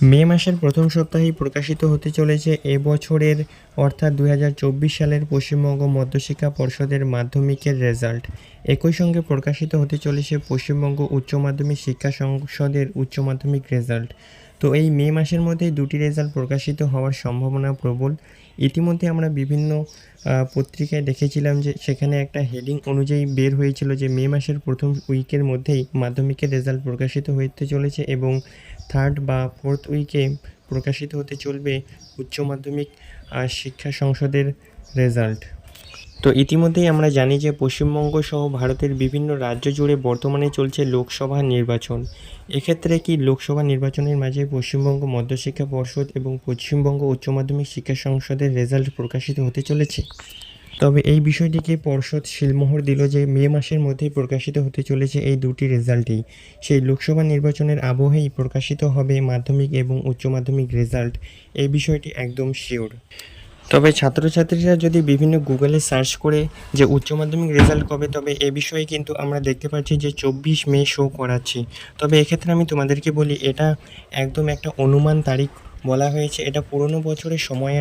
মে মাসের প্রথম সপ্তাহেই প্রকাশিত হতে চলেছে এবছরের অর্থাৎ ২০২৪ সালের পশ্চিমবঙ্গ মধ্যশিক্ষা পর্ষদের মাধ্যমিকের রেজাল্ট। একই সঙ্গে প্রকাশিত হতে চলেছে পশ্চিমবঙ্গ উচ্চ মাধ্যমিক শিক্ষা সংসদের উচ্চ মাধ্যমিক রেজাল্ট। তো এই মে মাসের মধ্যেই দুটি রেজাল্ট প্রকাশিত হওয়ার সম্ভাবনা প্রবল। ইতিমধ্যে আমরা বিভিন্ন পত্রিকায় দেখেছিলাম যে সেখানে একটা হেডিং অনুযায়ী বের হয়েছিল যে মে মাসের প্রথম উইকের মধ্যেই মাধ্যমিকের রেজাল্ট প্রকাশিত হতে চলেছে এবং থার্ড বা ফোর্থ উইকে প্রকাশিত হতে চলবে উচ্চ মাধ্যমিক শিক্ষা সংসদের রেজাল্ট। তো ইতিমধ্যেই আমরা জানি যে পশ্চিমবঙ্গ সহ ভারতের বিভিন্ন রাজ্য জুড়ে বর্তমানে চলছে লোকসভা নির্বাচন। এক্ষেত্রে কি লোকসভা নির্বাচনের মাঝে পশ্চিমবঙ্গ মধ্যশিক্ষা পর্ষদ এবং পশ্চিমবঙ্গ উচ্চ মাধ্যমিক শিক্ষা সংসদের রেজাল্ট প্রকাশিত হতে চলেছে? তবে এই বিষয়টিকে পর্ষদ সিলমোহর দিল যে মে মাসের মধ্যেই প্রকাশিত হতে চলেছে এই দুটি রেজাল্টই। সেই লোকসভা নির্বাচনের আবহেই প্রকাশিত হবে মাধ্যমিক এবং উচ্চ মাধ্যমিক রেজাল্ট, এই বিষয়টি একদম শিওর। তবে ছাত্রছাত্রীরা যদি বিভিন্ন গুগলে সার্চ করে যে উচ্চ মাধ্যমিক রেজাল্ট কবে, তবে এ বিষয়ে কিন্তু আমরা দেখতে পাচ্ছি যে 24 মে শো করাচ্ছে। তবে এক্ষেত্রে আমি তোমাদেরকে বলি, এটা একদম একটা অনুমান তারিখ বলা হয়েছে। এটা পুরনো বছরের সময়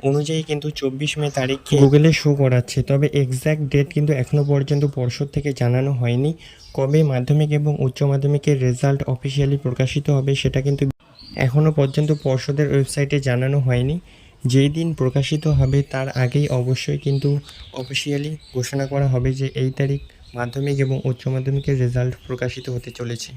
অনুযায়ী কিন্তু 24 মে তারিখে গুগলে শো করাচ্ছে। তবে এক্স্যাক্ট ডেট কিন্তু এখনও পর্যন্ত পর্ষদ থেকে জানানো হয়নি। কবে মাধ্যমিক এবং উচ্চ মাধ্যমিকের রেজাল্ট অফিসিয়ালি প্রকাশিত হবে সেটা কিন্তু এখনও পর্যন্ত পর্ষদের ওয়েবসাইটে জানানো হয়নি। যেই দিন প্রকাশিত হবে তার আগেই অবশ্যই কিন্তু অফিসিয়ালি ঘোষণা করা হবে যে এই তারিখ মাধ্যমিক এবং উচ্চ মাধ্যমিকের রেজাল্ট প্রকাশিত হতে চলেছে।